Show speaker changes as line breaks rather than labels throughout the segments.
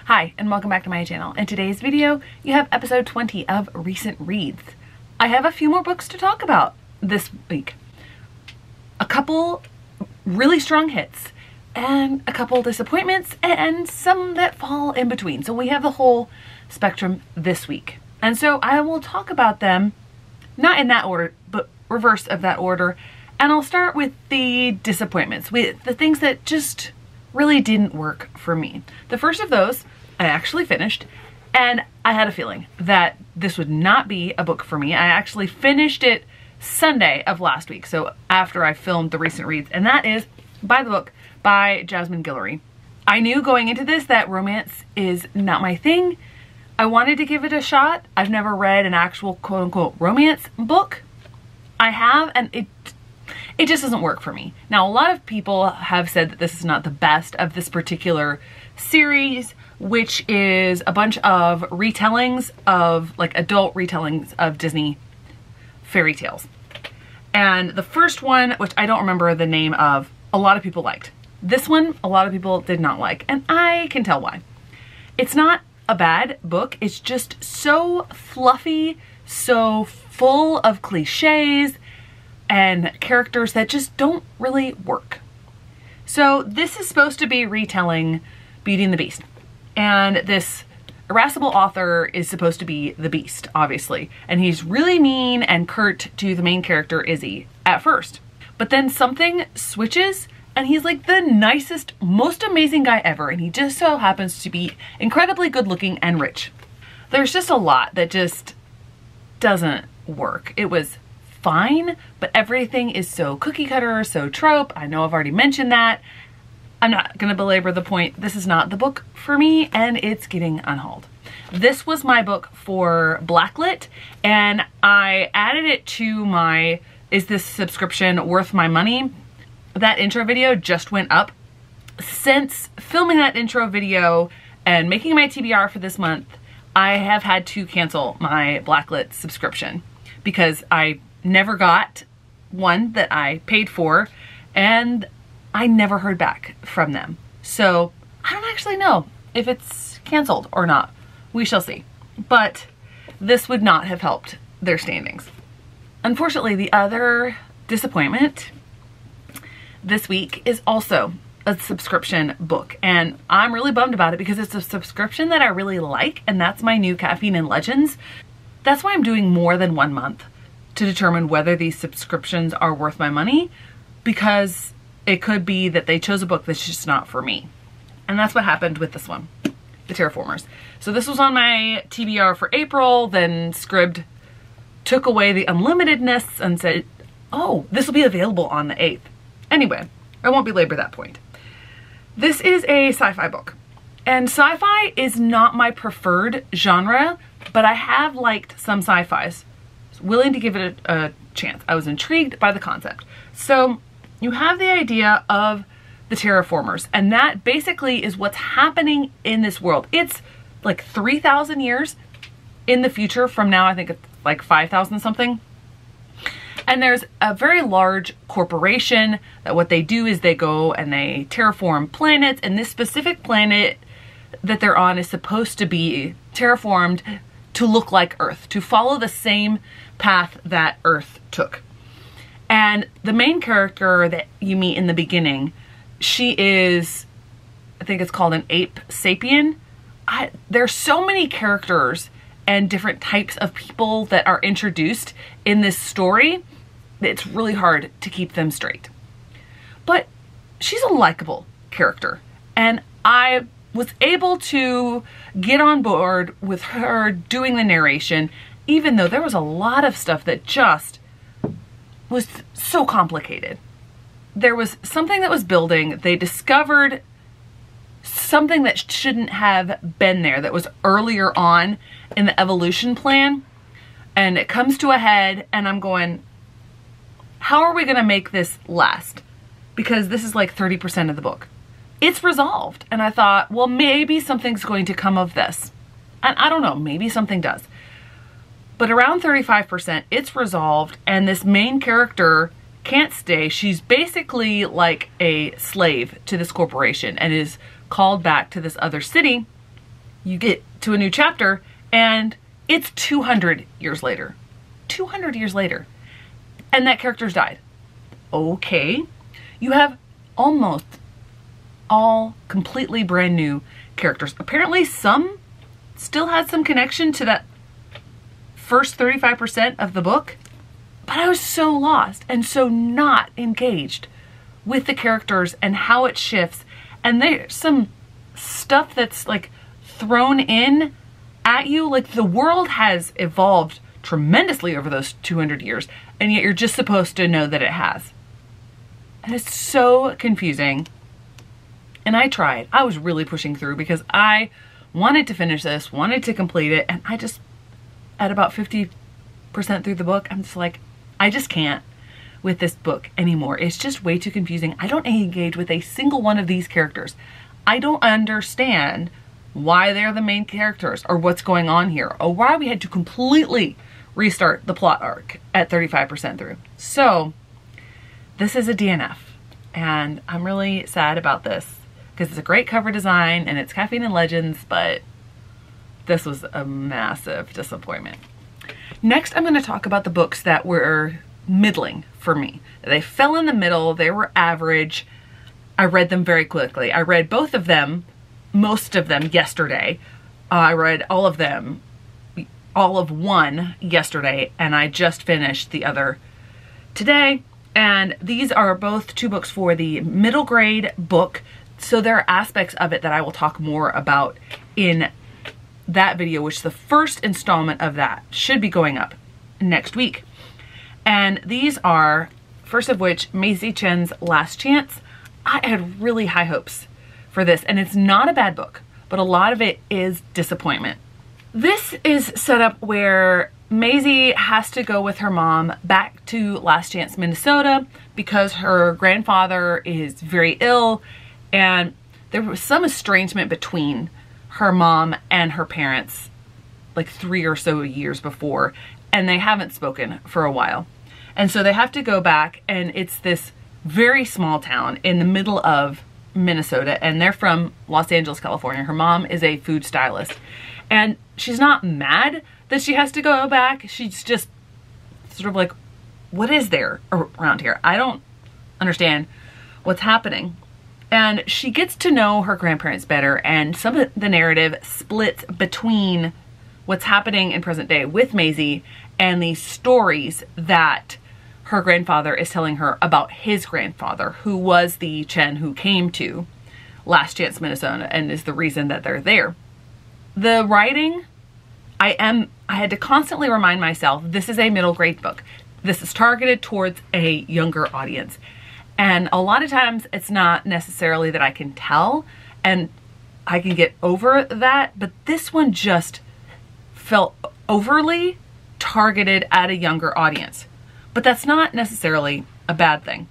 Hi, and welcome back to my channel. In today's video, you have episode 20 of Recent Reads. I have a few more books to talk about this week. A couple really strong hits, and a couple disappointments, and some that fall in between. So we have the whole spectrum this week. And so I will talk about them, not in that order, but reverse of that order. And I'll start with the disappointments, with the things that just really didn't work for me. The first of those I actually finished, and I had a feeling that this would not be a book for me. I actually finished it Sunday of last week, so after I filmed the Recent Reads, and that is By the Book by Jasmine Guillory. I knew going into this that romance is not my thing. I wanted to give it a shot. I've never read an actual quote-unquote romance book. I have, and it just doesn't work for me. Now, a lot of people have said that this is not the best of this particular series, which is a bunch of retellings of, like, adult retellings of Disney fairy tales. And the first one, which I don't remember the name of, a lot of people liked. This one, a lot of people did not like, and I can tell why. It's not a bad book, it's just so fluffy, so full of cliches and characters that just don't really work. So this is supposed to be retelling Beauty and the Beast. And this irascible author is supposed to be the Beast, obviously. And he's really mean and curt to the main character, Izzy, at first. But then something switches and he's like the nicest, most amazing guy ever. And he just so happens to be incredibly good looking and rich. There's just a lot that just doesn't work. It was fine, but everything is so cookie cutter, so trope. I know I've already mentioned that. I'm not gonna belabor the point. This is not the book for me, and it's getting unhauled. This was my book for Blacklit, and I added it to my Is This Subscription Worth My Money? That intro video just went up. Since filming that intro video and making my TBR for this month, I have had to cancel my Blacklit subscription because I never got one that I paid for, and I never heard back from them. So I don't actually know if it's canceled or not. We shall see. But this would not have helped their standings. Unfortunately, the other disappointment this week is also a subscription book, and I'm really bummed about it because it's a subscription that I really like, and that's my new Caffeine and Legends. That's why I'm doing more than 1 month to determine whether these subscriptions are worth my money, because it could be that they chose a book that's just not for me. And that's what happened with this one, The Terraformers. So this was on my TBR for April, then Scribd took away the unlimitedness and said, oh, this will be available on the 8th. Anyway, I won't belabor that point. This is a sci-fi book, and sci-fi is not my preferred genre, but I have liked some sci-fis. Willing to give it a chance. I was intrigued by the concept. So you have the idea of the terraformers, and that basically is what's happening in this world. It's like 3,000 years in the future from now. I think it's like 5,000 something. And there's a very large corporation that what they do is they go and they terraform planets, and this specific planet that they're on is supposed to be terraformed to look like Earth, to follow the same path that Earth took. And the main character that you meet in the beginning, she is, I think it's called an ape sapien. There's so many characters and different types of people that are introduced in this story, it's really hard to keep them straight. But she's a likable character, and I was able to get on board with her doing the narration, even though there was a lot of stuff that just was so complicated. There was something that was building. They discovered something that shouldn't have been there, that was earlier on in the evolution plan, and it comes to a head, and I'm going, how are we gonna make this last? Because this is like 30% of the book. It's resolved, and I thought, well, maybe something's going to come of this. And I don't know, maybe something does. But around 35%, it's resolved, and this main character can't stay. She's basically like a slave to this corporation and is called back to this other city you get to a new chapter and it's 200 years later. 200 years later. And that character's died. Okay. You have almost all completely brand new characters. Apparently some still had some connection to that first 35% of the book. But I was so lost and so not engaged with the characters and how it shifts. And there's some stuff that's like thrown in at you. Like the world has evolved tremendously over those 200 years. And yet you're just supposed to know that it has. And it's so confusing. And I tried. I was really pushing through because I wanted to finish this, wanted to complete it. And I just, at about 50% through the book, I'm just like, I just can't with this book anymore. It's just way too confusing. I don't engage with a single one of these characters. I don't understand why they're the main characters or what's going on here or why we had to completely restart the plot arc at 35% through. So this is a DNF and I'm really sad about this because it's a great cover design and it's Caffeine and Legends, but this was a massive disappointment. Next, I'm going to talk about the books that were middling for me. They fell in the middle. They were average. I read them very quickly. I read both of them, most of them yesterday. I read all of them, all of one yesterday, and I just finished the other today. And these are both two books for the middle grade book. So there are aspects of it that I will talk more about in that video, which the first installment of that should be going up next week. And these are, first of which, Maisie Chen's Last Chance. I had really high hopes for this, and it's not a bad book, but a lot of it is disappointment. This is set up where Maisie has to go with her mom back to Last Chance, Minnesota, because her grandfather is very ill, and there was some estrangement between her mom and her parents like 3 or so years before, and they haven't spoken for a while. And so they have to go back, and it's this very small town in the middle of Minnesota, and they're from Los Angeles, California. Her mom is a food stylist, and she's not mad that she has to go back. She's just sort of like, what is there around here? I don't understand what's happening. And she gets to know her grandparents better, and some of the narrative splits between what's happening in present day with Maisie and the stories that her grandfather is telling her about his grandfather, who was the Chen who came to Last Chance, Minnesota, and is the reason that they're there. The writing, I had to constantly remind myself, this is a middle grade book. This is targeted towards a younger audience. And a lot of times it's not necessarily that I can tell and I can get over that, but this one just felt overly targeted at a younger audience. But that's not necessarily a bad thing.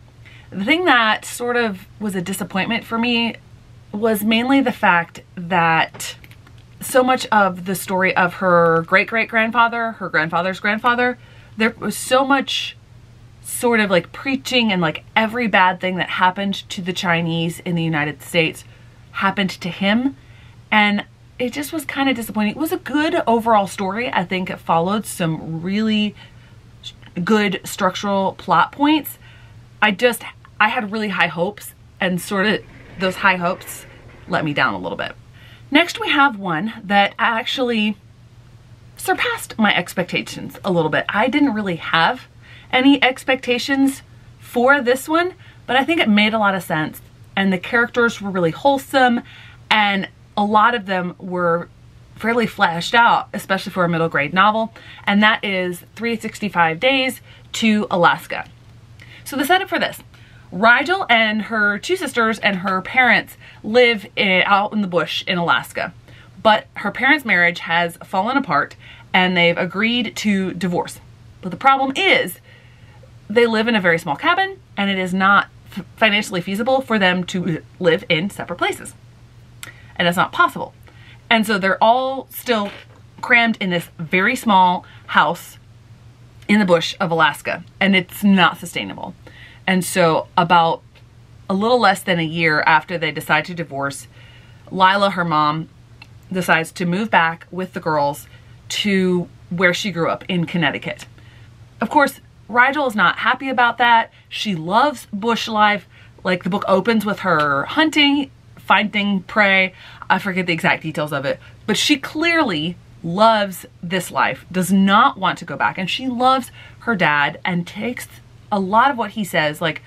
The thing that sort of was a disappointment for me was mainly the fact that so much of the story of her great-great-grandfather, her grandfather's grandfather, there was so much sort of like preaching and like every bad thing that happened to the Chinese in the United States happened to him. And it just was kind of disappointing. It was a good overall story. I think it followed some really good structural plot points. I had really high hopes, and sort of those high hopes let me down a little bit. Next, we have one that actually surpassed my expectations a little bit. I didn't really have any expectations for this one, but I think it made a lot of sense, and the characters were really wholesome, and a lot of them were fairly fleshed out, especially for a middle grade novel, and that is 365 Days to Alaska. So the setup for this: Rigel and her two sisters and her parents live out in the bush in Alaska, but her parents' marriage has fallen apart and they've agreed to divorce. But the problem is they live in a very small cabin, and it is not financially feasible for them to live in separate places. And it's not possible. And so they're all still crammed in this very small house in the bush of Alaska, and it's not sustainable. And so about a little less than a year after they decide to divorce, Lila, her mom, decides to move back with the girls to where she grew up in Connecticut. Of course, Rigel is not happy about that. She loves bush life. Like, the book opens with her hunting, finding prey. I forget the exact details of it, but she clearly loves this life, does not want to go back, and she loves her dad and takes a lot of what he says, like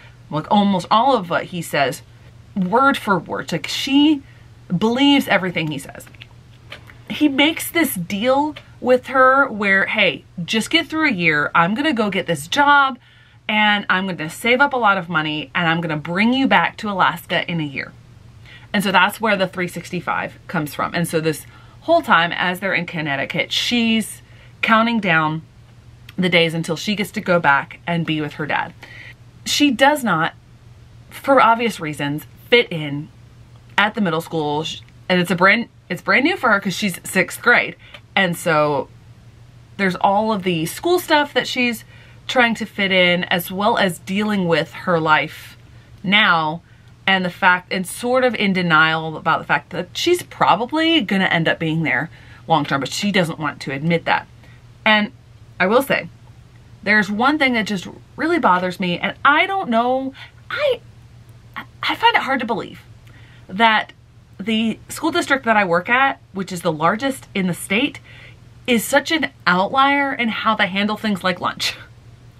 almost all of what he says, word for word. Like, she believes everything he says. He makes this deal with her where, hey, just get through a year. I'm going to go get this job and I'm going to save up a lot of money and I'm going to bring you back to Alaska in a year. And so that's where the 365 comes from. And so this whole time as they're in Connecticut, she's counting down the days until she gets to go back and be with her dad. She does not, for obvious reasons, fit in at the middle school. And it's brand new for her because she's 6th grade. And so there's all of the school stuff that she's trying to fit in, as well as dealing with her life now and the fact, and sort of in denial about the fact that she's probably going to end up being there long term, but she doesn't want to admit that. And I will say, there's one thing that just really bothers me, and I don't know, I find it hard to believe that the school district that I work at, which is the largest in the state, is such an outlier in how they handle things like lunch.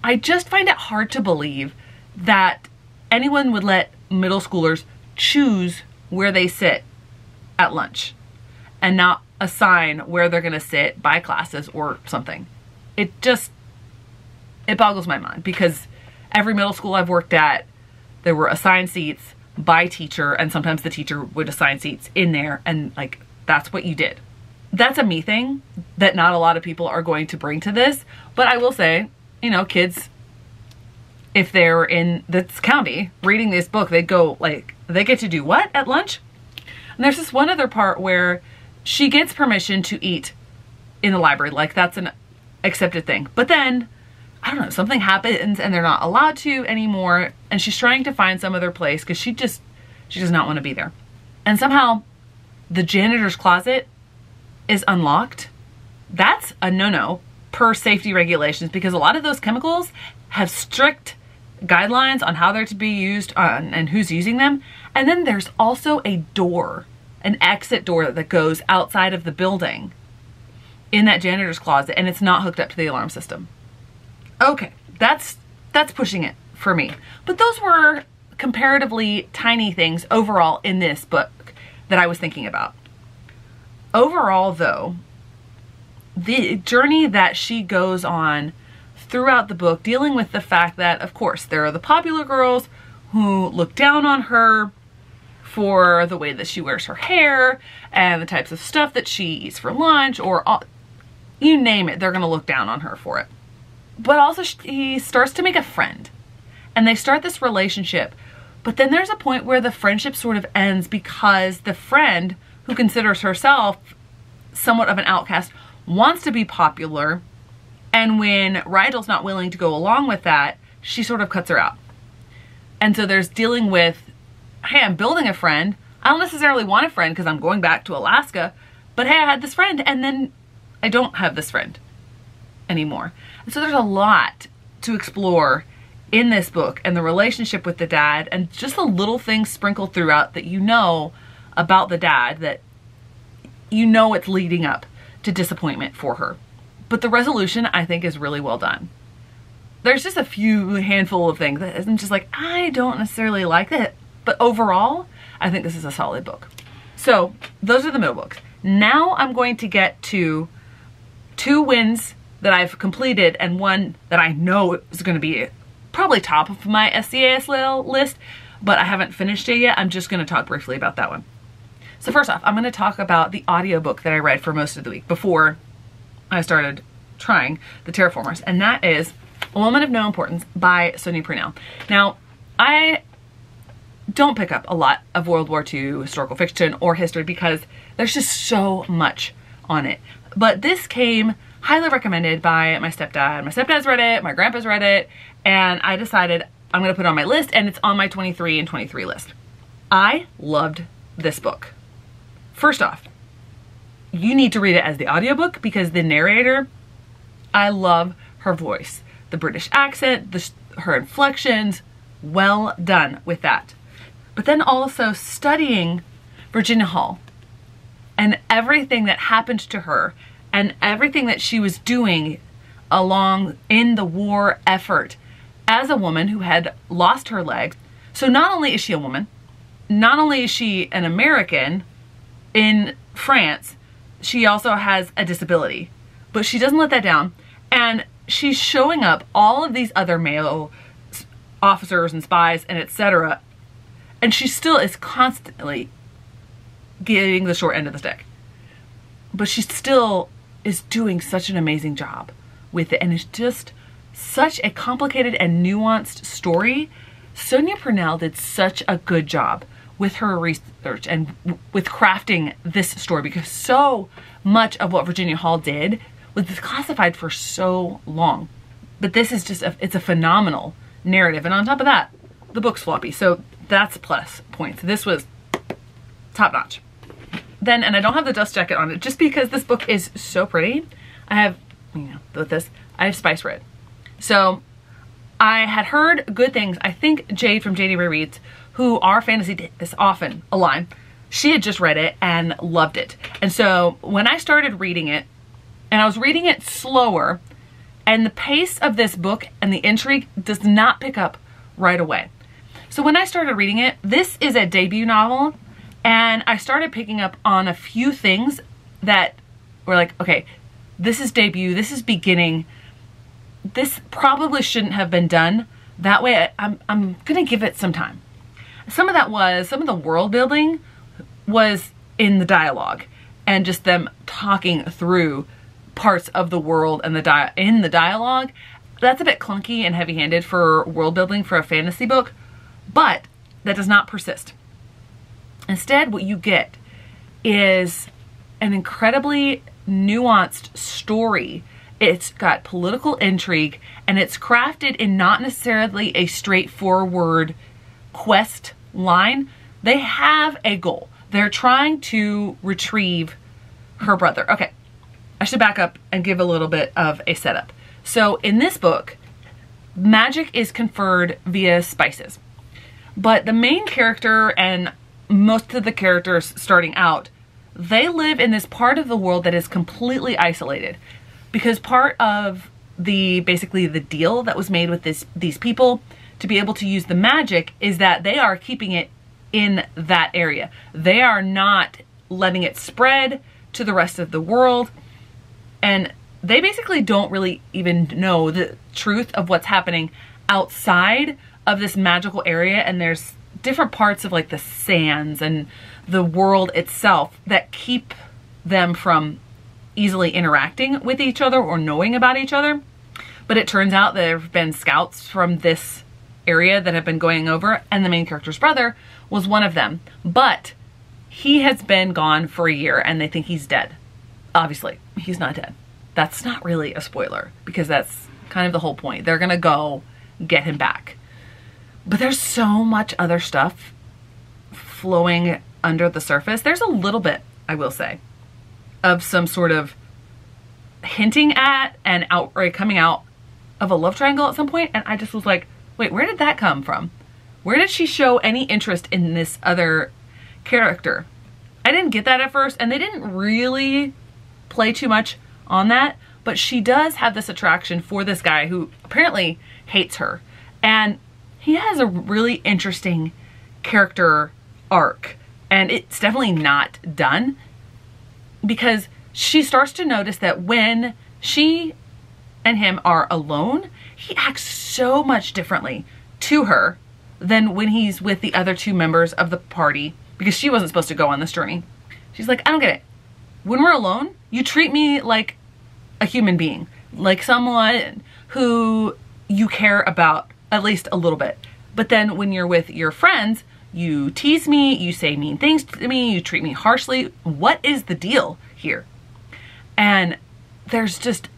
I just find it hard to believe that anyone would let middle schoolers choose where they sit at lunch and not assign where they're going to sit by classes or something. It boggles my mind, because every middle school I've worked at, there were assigned seats by teacher, and sometimes the teacher would assign seats in there, and like, that's what you did. That's a me thing that not a lot of people are going to bring to this, but I will say, you know, kids, if they're in this county reading this book, they'd go like, they get to do what at lunch? And there's this one other part where she gets permission to eat in the library, like that's an accepted thing. But then, I don't know, something happens and they're not allowed to anymore, and she's trying to find some other place because she does not want to be there. And somehow the janitor's closet is unlocked. That's a no-no per safety regulations, because a lot of those chemicals have strict guidelines on how they're to be used and who's using them. And then there's also a door, an exit door that goes outside of the building in that janitor's closet, and it's not hooked up to the alarm system. Okay, that's pushing it for me. But those were comparatively tiny things overall in this book that I was thinking about. Overall, though, the journey that she goes on throughout the book, dealing with the fact that, of course, there are the popular girls who look down on her for the way that she wears her hair and the types of stuff that she eats for lunch, or you name it, they're going to look down on her for it. But also she starts to make a friend, and they start this relationship. But then there's a point where the friendship sort of ends because the friend, who considers herself somewhat of an outcast, wants to be popular. And when Rigel's not willing to go along with that, she sort of cuts her out. And so there's dealing with, hey, I'm building a friend. I don't necessarily want a friend because I'm going back to Alaska, but hey, I had this friend, and then I don't have this friend anymore. And so there's a lot to explore in this book, and the relationship with the dad, and just the little things sprinkled throughout that you know about the dad, that you know it's leading up to disappointment for her. But the resolution, I think, is really well done. There's just a handful of things that I'm just like, I don't necessarily like it. But overall, I think this is a solid book. So those are the middle books. Now I'm going to get to 2 wins that I've completed, and one that I know is going to be probably top of my SCAS list, but I haven't finished it yet. I'm just going to talk briefly about that one. So first off, I'm going to talk about the audiobook that I read for most of the week before I started trying the Terraformers, and that is A Woman of No Importance by Sonia Purnell. Now, I don't pick up a lot of World War II historical fiction or history because there's just so much on it. But this came highly recommended by my stepdad. My stepdad's read it, my grandpa's read it, and I decided I'm going to put it on my list, and it's on my 23 and 23 list. I loved this book. First off, you need to read it as the audiobook because the narrator, I love her voice. The British accent, her inflections, well done with that. But then also studying Virginia Hall and everything that happened to her and everything that she was doing along in the war effort as a woman who had lost her legs. So not only is she a woman, not only is she an American in France, she also has a disability, but she doesn't let that down. And she's showing up all of these other male officers and spies and etc. And she still is constantly getting the short end of the stick. But she still is doing such an amazing job with it. And it's just such a complicated and nuanced story. Sonia Purnell did such a good job with her research and with crafting this story, because so much of what Virginia Hall did was classified for so long. But this is just, it's a phenomenal narrative. And on top of that, the book's floppy. So that's plus points. This was top notch. Then, and I don't have the dust jacket on it just because this book is so pretty. I have, you know, with this, I have Spice Red. So I had heard good things. I think Jade from JD Ray Reads, who our fantasy is often a line, she had just read it and loved it. And so when I started reading it, and I was reading it slower, and the pace of this book and the intrigue does not pick up right away. So when I started reading it, this is a debut novel, and I started picking up on a few things that were like, okay, this is debut, this is beginning, this probably shouldn't have been done that way. I'm gonna give it some time. Some of that was, some of the world building was in the dialogue and just them talking through parts of the world and in the dialogue. That's a bit clunky and heavy-handed for world building for a fantasy book, but that does not persist. Instead, what you get is an incredibly nuanced story. It's got political intrigue, and it's crafted in not necessarily a straightforward quest line. They have a goal. They're trying to retrieve her brother. Okay, I should back up and give a little bit of a setup. So in this book, magic is conferred via spices. But the main character and most of the characters starting out, they live in this part of the world that is completely isolated. Because part of basically the deal that was made with these people to be able to use the magic is that they are keeping it in that area. They are not letting it spread to the rest of the world. And they basically don't really even know the truth of what's happening outside of this magical area. And there's different parts of like the sands and the world itself that keep them from easily interacting with each other or knowing about each other. But it turns out there have been scouts from this area that have been going over, and the main character's brother was one of them. But he has been gone for a year and they think he's dead. Obviously, he's not dead. That's not really a spoiler because that's kind of the whole point. They're gonna go get him back. But there's so much other stuff flowing under the surface. There's a little bit, I will say, of some sort of hinting at and outright coming out of a love triangle at some point. And I just was like, wait, where did that come from? Where did she show any interest in this other character? I didn't get that at first, and they didn't really play too much on that, but she does have this attraction for this guy who apparently hates her. And he has a really interesting character arc, and it's definitely not done because she starts to notice that when she and him are alone, he acts so much differently to her than when he's with the other two members of the party, because she wasn't supposed to go on this journey. She's like, I don't get it. When we're alone, you treat me like a human being, like someone who you care about at least a little bit. But then when you're with your friends, you tease me, you say mean things to me, you treat me harshly. What is the deal here? And there's just,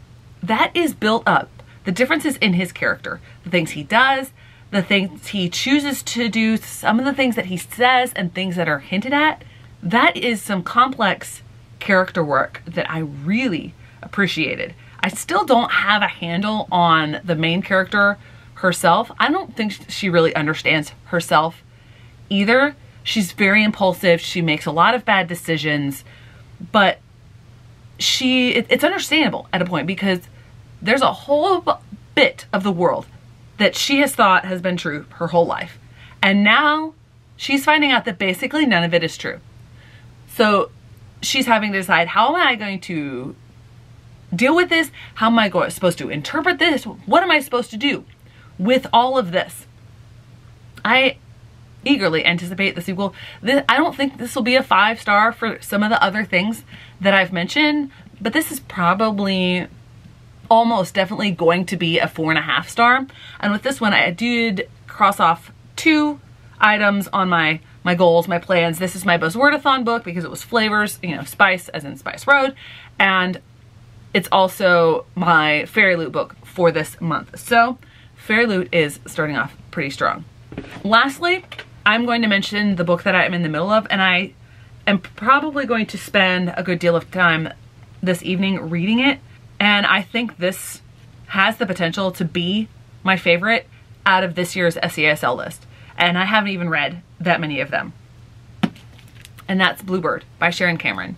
that is built up. The differences in his character, the things he does, the things he chooses to do, some of the things that he says and things that are hinted at, that is some complex character work that I really appreciated. I still don't have a handle on the main character herself. I don't think she really understands herself either. She's very impulsive. She makes a lot of bad decisions, but it's understandable at a point because there's a whole bit of the world that she has thought has been true her whole life. And now she's finding out that basically none of it is true. So she's having to decide, how am I going to deal with this? How am I supposed to interpret this? What am I supposed to do with all of this? I eagerly anticipate the sequel. I don't think this will be a 5-star for some of the other things that I've mentioned, but this is probably almost definitely going to be a 4.5 star. And with this one, I did cross off 2 items on my goals, my plans. This is my Buzzwordathon book because it was flavors, you know, spice as in Spice Road. And it's also my Fairy Loot book for this month. So Fairy Loot is starting off pretty strong. Lastly, I'm going to mention the book that I'm in the middle of, and I am probably going to spend a good deal of time this evening reading it. And I think this has the potential to be my favorite out of this year's SEASL list. And I haven't even read that many of them. And that's Bluebird by Sharon Cameron.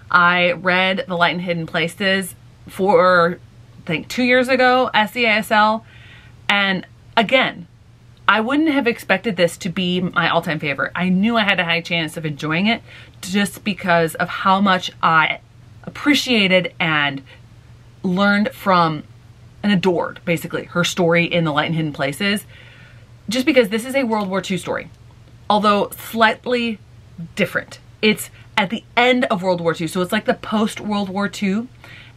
I read The Light in Hidden Places for, I think, 2 years ago, SEASL. And again, I wouldn't have expected this to be my all-time favorite. I knew I had a high chance of enjoying it just because of how much I appreciated and learned from and adored, basically, her story in The Light in Hidden Places. Just because this is a World War II story, although slightly different. It's at the end of World War II, so it's like the post-World War II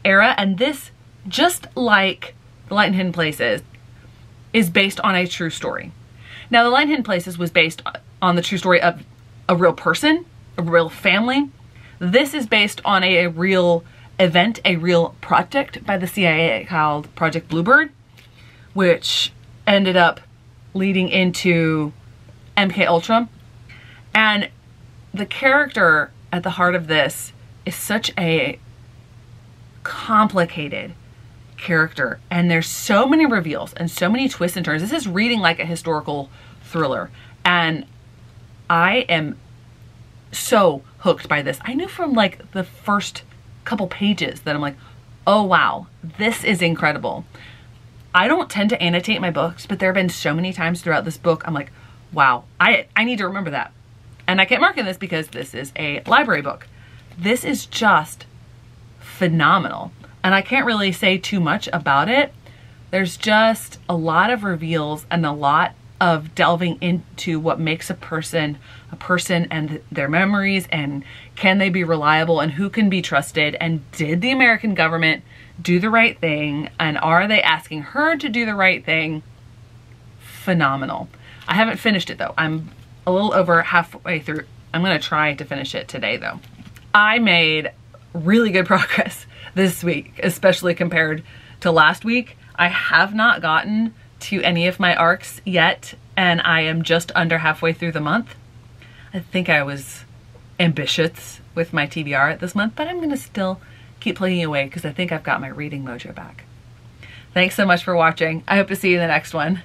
era, and this, just like The Light in Hidden Places, is based on a true story. Now, The Light in Hidden Places was based on the true story of a real person, a real family. This is based on a real event, a real project by the CIA called Project Bluebird, which ended up leading into MK Ultra. And the character at the heart of this is such a complicated character, and there's so many reveals and so many twists and turns. This is reading like a historical thriller, and I am so hooked by this. I knew from like the first couple pages that I'm like, oh wow, this is incredible. I don't tend to annotate my books, but there have been so many times throughout this book I'm like, wow, I need to remember that. And I kept marking this because this is a library book. This is just phenomenal. And I can't really say too much about it. There's just a lot of reveals and a lot of delving into what makes a person and their memories, and can they be reliable, and who can be trusted, and did the American government do the right thing, and are they asking her to do the right thing? Phenomenal. I haven't finished it though. I'm a little over halfway through. I'm gonna try to finish it today though. I made really good progress this week, especially compared to last week. I have not gotten to any of my arcs yet, and I am just under halfway through the month. I think I was ambitious with my TBR this month, but I'm gonna still keep plugging away because I think I've got my reading mojo back. Thanks so much for watching. I hope to see you in the next one.